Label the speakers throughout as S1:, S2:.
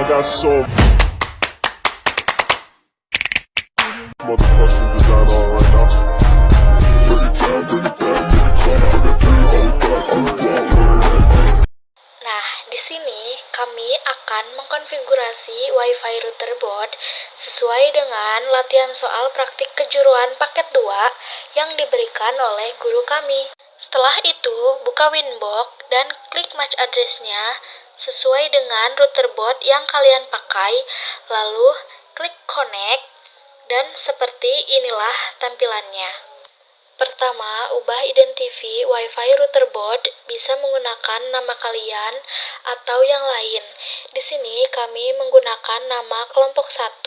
S1: I got so motherfucking design on right now. Bring it down, bring it down, bring it down. I got three old guys on the wall.
S2: Nah, di sini kami akan mengkonfigurasi WiFi router board sesuai dengan latihan soal praktik kejuruan paket 2 yang diberikan oleh guru kami. Setelah itu, buka Winbox dan klik match address-nya sesuai dengan router board yang kalian pakai, lalu klik connect, dan seperti inilah tampilannya. Pertama, ubah identifi WiFi router board bisa menggunakan nama kalian atau yang lain. Di sini kami menggunakan nama kelompok 1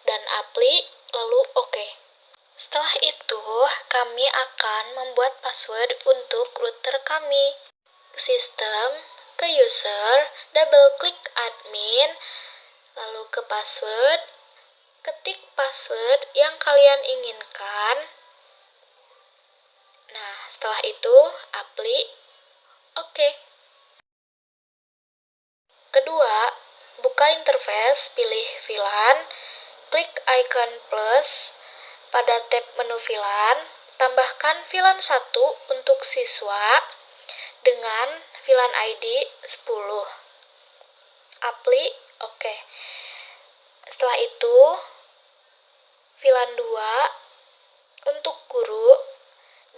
S2: dan apply, lalu OK. Setelah itu, kami akan membuat password untuk router kami. Sistem, ke user, double klik admin, lalu ke password, ketik password yang kalian inginkan. Nah, setelah itu, apply, OK. Kedua, buka interface, pilih VLAN, klik icon plus, pada tab menu VLAN, tambahkan VLAN 1 untuk siswa dengan VLAN ID 10. Apply, OK. Setelah itu, VLAN 2 untuk guru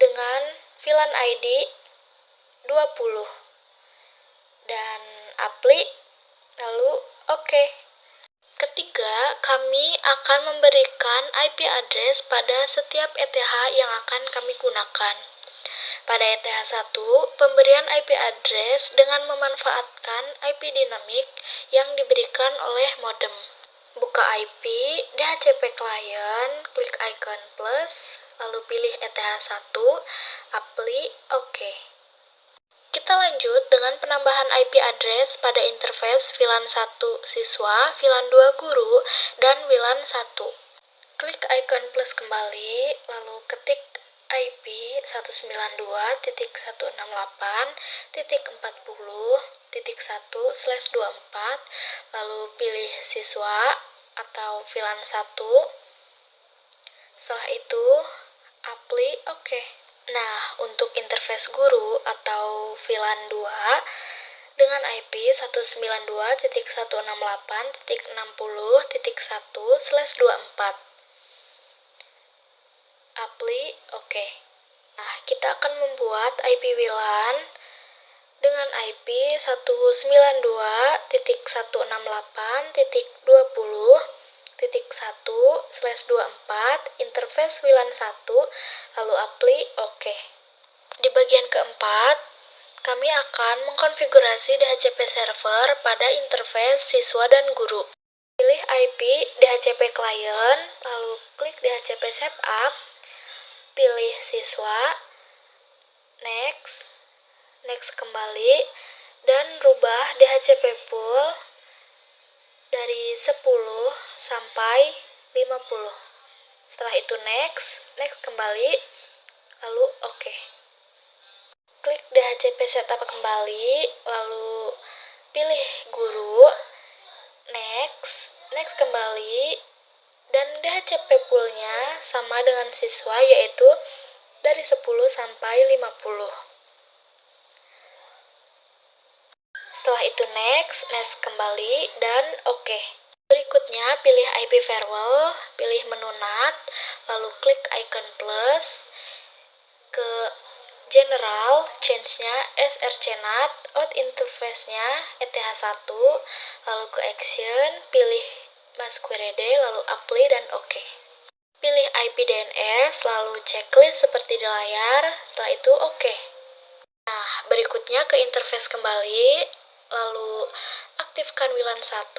S2: dengan VLAN ID 20 dan apply, lalu OK. Ketiga, kami akan memberikan IP address pada setiap ETH yang akan kami gunakan. Pada ETH 1, pemberian IP address dengan memanfaatkan IP dinamik yang diberikan oleh modem. Buka IP, DHCP client, klik icon plus, lalu pilih ETH 1, apply, OK. Kita lanjut dengan penambahan IP address pada interface VLAN 1 siswa, VLAN 2 guru, dan VLAN 1. Klik icon plus kembali, lalu ketik IP 192.168.40.1/24, lalu pilih siswa atau VLAN 1. Setelah itu, apply, OK. Nah, untuk interface guru atau VLAN 2 dengan IP 192.168.60.1/24. Apply, OK. Nah, kita akan membuat IP VLAN dengan IP 192.168.20.1/24, interface VLAN 1, lalu apply, OK. Di bagian keempat, kami akan mengkonfigurasi DHCP server pada interface siswa dan guru. Pilih IP DHCP client, lalu klik DHCP setup, pilih siswa, next kembali, dan rubah DHCP pool dari 10 sampai 50. Setelah itu next kembali, lalu OK. Klik DHCP setup kembali, lalu pilih guru, next kembali, dan DHCP poolnya sama dengan siswa, yaitu dari 10 sampai 50. Setelah itu next kembali, dan OK. Berikutnya pilih IP firewall, pilih menu NAT, lalu klik icon plus, ke general, change-nya srcNAT, out interface-nya ETH1, lalu ke action, pilih masquerade, lalu apply, dan OK. Pilih IP DNS, lalu checklist seperti di layar, setelah itu OK. Nah, berikutnya ke interface kembali, lalu aktifkan VLAN 1.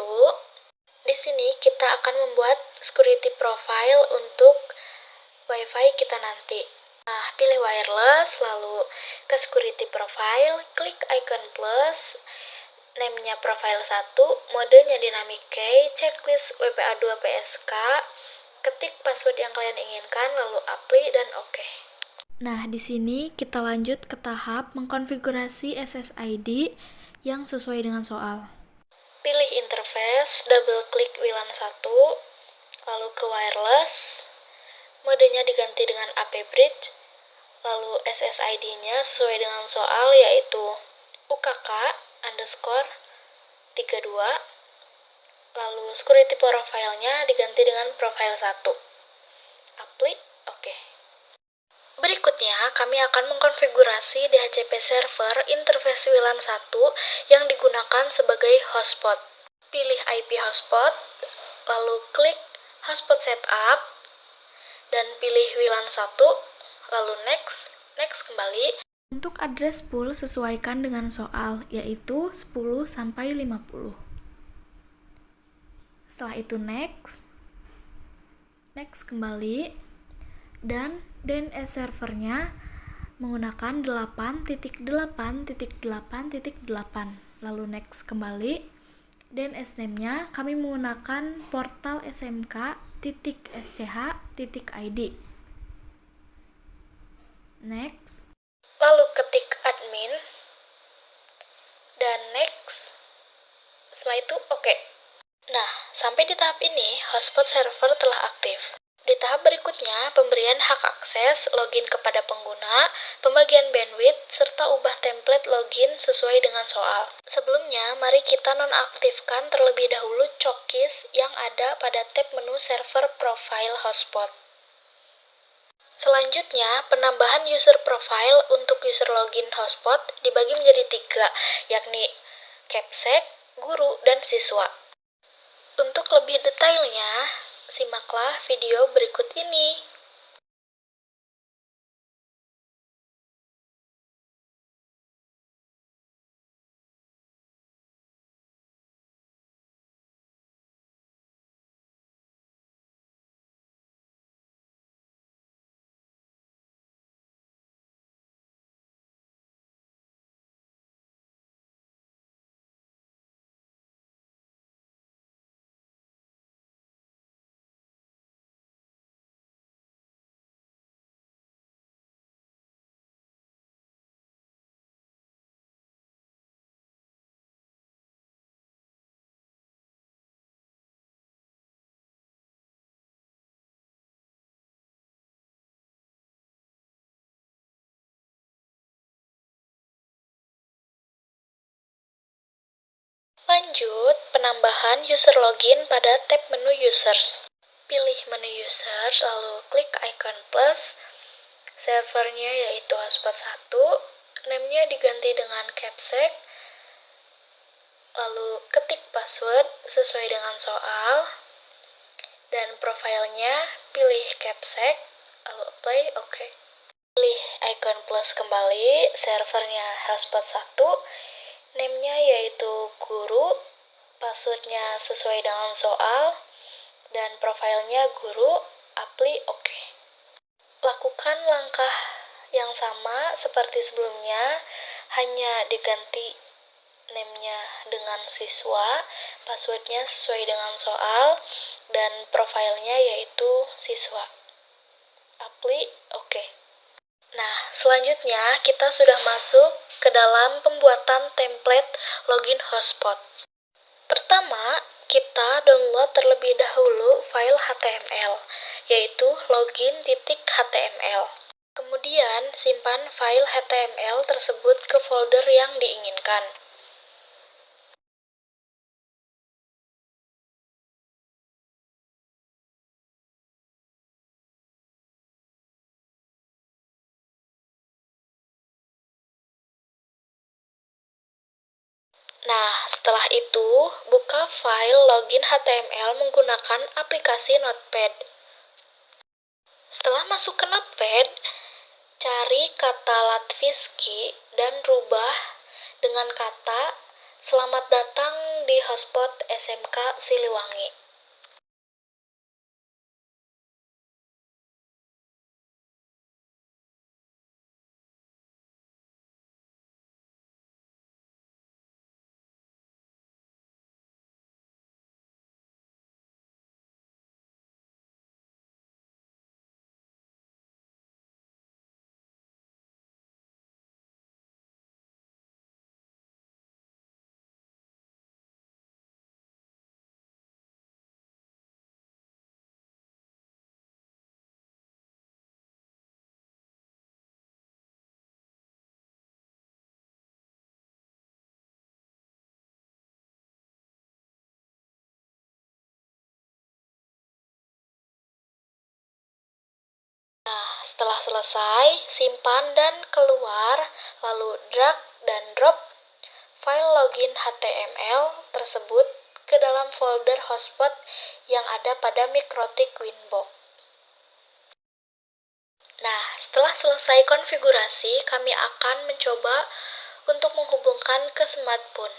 S2: Di sini kita akan membuat security profile untuk WiFi kita nanti. Nah, pilih wireless, lalu ke security profile, klik icon plus, name-nya profile 1, modenya dynamic key, checklist WPA2 PSK, ketik password yang kalian inginkan, lalu apply, dan OK. Nah, di sini kita lanjut ke tahap mengkonfigurasi SSID yang sesuai dengan soal. pilih interface, double klik WLAN 1, lalu ke wireless, modenya diganti dengan AP bridge, lalu SSID-nya sesuai dengan soal yaitu UKK underscore 32, lalu security profile-nya diganti dengan profile 1. Apply, oke. Berikutnya, kami akan mengkonfigurasi DHCP server interface WLAN 1 yang digunakan sebagai hotspot. Pilih IP hotspot, lalu klik hotspot setup, dan pilih WLAN 1, lalu next kembali. Untuk address pool sesuaikan dengan soal, yaitu 10-50. Setelah itu next kembali, dan DNS servernya menggunakan 8.8.8.8. Lalu next kembali. DNS name-nya kami menggunakan portal smk.sch.id. Next. Lalu ketik admin dan next. Setelah itu oke. Nah, sampai di tahap ini hotspot server telah aktif. Di tahap berikutnya, pemberian hak akses, login kepada pengguna, pembagian bandwidth, serta ubah template login sesuai dengan soal. Sebelumnya, mari kita nonaktifkan terlebih dahulu cookies yang ada pada tab menu server profile hotspot. Selanjutnya, penambahan user profile untuk user login hotspot dibagi menjadi 3, yakni capsec, guru, dan siswa. Untuk lebih detailnya, simaklah video berikut ini. Lanjut, penambahan user login pada tab menu users. Pilih menu users, lalu klik icon plus. Servernya yaitu hotspot 1, name-nya diganti dengan capsec, lalu ketik password sesuai dengan soal, dan profilnya pilih capsec, lalu apply, oke. Pilih icon plus kembali, servernya hotspot 1, name-nya yaitu guru, passwordnya sesuai dengan soal, dan profilnya guru, apply, oke. Lakukan langkah yang sama seperti sebelumnya, hanya diganti name-nya dengan siswa, passwordnya sesuai dengan soal, dan profilnya yaitu siswa. Apply, oke. Nah, selanjutnya kita sudah masuk ke dalam pembuatan template login hotspot. Pertama, kita download terlebih dahulu file HTML, yaitu login.html. Kemudian, simpan file HTML tersebut ke folder yang diinginkan. Nah, setelah itu, buka file login HTML menggunakan aplikasi Notepad. Setelah masuk ke Notepad, cari kata Latviski dan rubah dengan kata "Selamat datang di hotspot SMK Siliwangi". setelah selesai, simpan dan keluar, lalu drag dan drop file login HTML tersebut ke dalam folder hotspot yang ada pada Mikrotik Winbox. Nah, setelah selesai konfigurasi, kami akan mencoba untuk menghubungkan ke smartphone.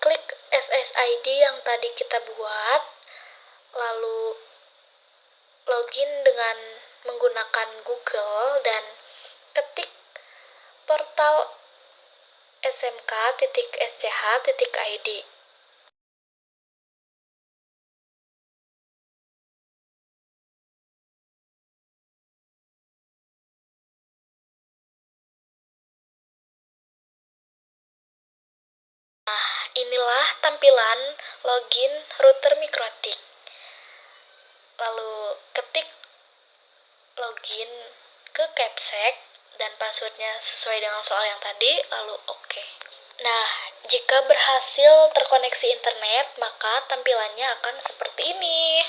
S2: Klik SSID yang tadi kita buat, lalu login dengan menggunakan Google dan ketik portal smk.sch.id. Nah, inilah tampilan login router Mikrotik. Lalu ketik login ke Capsec dan passwordnya sesuai dengan soal yang tadi, lalu oke. Nah, jika berhasil terkoneksi internet, maka tampilannya akan seperti ini.